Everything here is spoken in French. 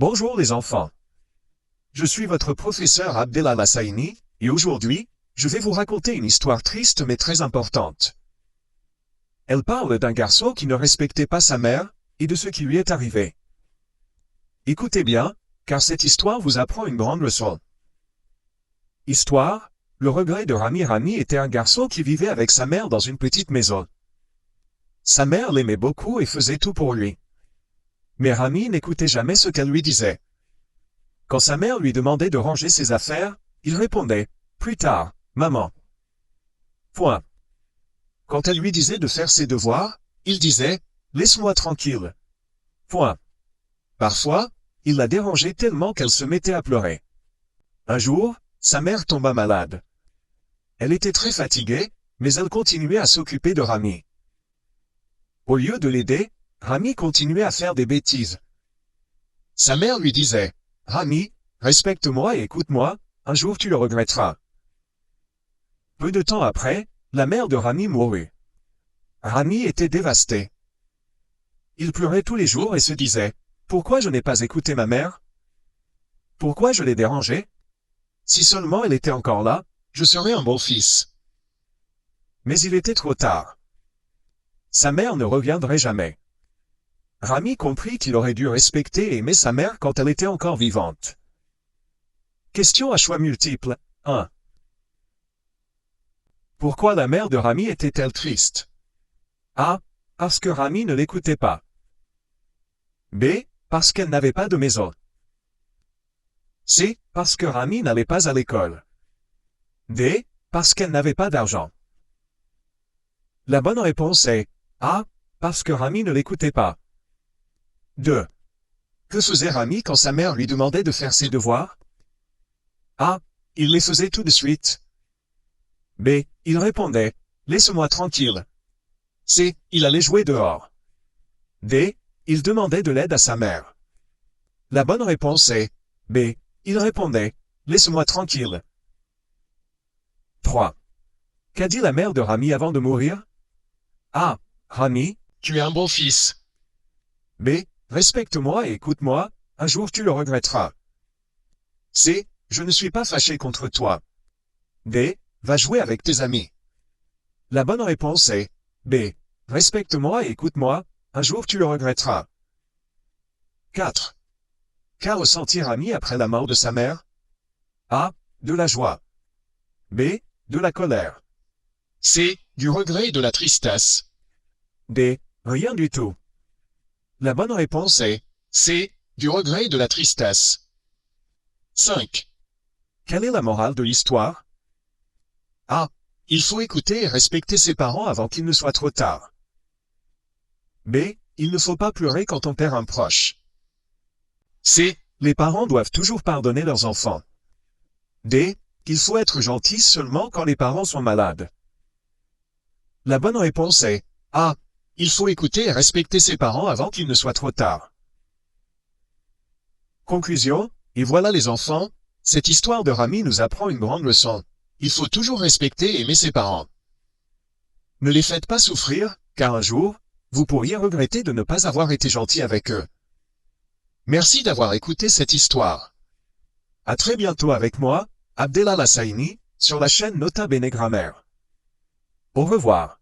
Bonjour les enfants. Je suis votre professeur Abdellah Lassaini, et aujourd'hui, je vais vous raconter une histoire triste mais très importante. Elle parle d'un garçon qui ne respectait pas sa mère, et de ce qui lui est arrivé. Écoutez bien, car cette histoire vous apprend une grande leçon. Histoire, le regret de Rami. Rami était un garçon qui vivait avec sa mère dans une petite maison. Sa mère l'aimait beaucoup et faisait tout pour lui. Mais Rami n'écoutait jamais ce qu'elle lui disait. Quand sa mère lui demandait de ranger ses affaires, il répondait « Plus tard, maman ». Point. Quand elle lui disait de faire ses devoirs, il disait « Laisse-moi tranquille ». Point. Parfois, il la dérangeait tellement qu'elle se mettait à pleurer. Un jour, sa mère tomba malade. Elle était très fatiguée, mais elle continuait à s'occuper de Rami. Au lieu de l'aider, Rami continuait à faire des bêtises. Sa mère lui disait « Rami, respecte-moi et écoute-moi, un jour tu le regretteras ». Peu de temps après, la mère de Rami mourut. Rami était dévasté. Il pleurait tous les jours et se disait « Pourquoi je n'ai pas écouté ma mère? Pourquoi je l'ai dérangée? Si seulement elle était encore là, je serais un bon fils. » Mais il était trop tard. Sa mère ne reviendrait jamais. Rami comprit qu'il aurait dû respecter et aimer sa mère quand elle était encore vivante. Question à choix multiples. 1. Pourquoi la mère de Rami était-elle triste? A. Parce que Rami ne l'écoutait pas. B. Parce qu'elle n'avait pas de maison. C. Parce que Rami n'allait pas à l'école. D. Parce qu'elle n'avait pas d'argent. La bonne réponse est A. Parce que Rami ne l'écoutait pas. 2. Que faisait Rami quand sa mère lui demandait de faire ses devoirs? A. Il les faisait tout de suite. B. Il répondait « Laisse-moi tranquille ». C. Il allait jouer dehors. D. Il demandait de l'aide à sa mère. La bonne réponse est B. Il répondait « Laisse-moi tranquille ». 3. Qu'a dit la mère de Rami avant de mourir? A. Rami, tu es un bon fils. B. Respecte-moi et écoute-moi, un jour tu le regretteras. C. Je ne suis pas fâché contre toi. D. Va jouer avec tes amis. La bonne réponse est B. Respecte-moi et écoute-moi, un jour tu le regretteras. 4. Qu'a ressenti Rami après la mort de sa mère? A. De la joie. B. De la colère. C. Du regret et de la tristesse. D. Rien du tout. La bonne réponse est C. Du regret et de la tristesse. 5. Quelle est la morale de l'histoire? A. Il faut écouter et respecter ses parents avant qu'il ne soit trop tard. B. Il ne faut pas pleurer quand on perd un proche. C. Les parents doivent toujours pardonner leurs enfants. D. Il faut être gentil seulement quand les parents sont malades. La bonne réponse est A. Il faut écouter et respecter ses parents avant qu'il ne soit trop tard. Conclusion, et voilà les enfants, cette histoire de Rami nous apprend une grande leçon. Il faut toujours respecter et aimer ses parents. Ne les faites pas souffrir, car un jour, vous pourriez regretter de ne pas avoir été gentil avec eux. Merci d'avoir écouté cette histoire. À très bientôt avec moi, Abdellah Lassaini, sur la chaîne Nota Bene Grammaire. Au revoir.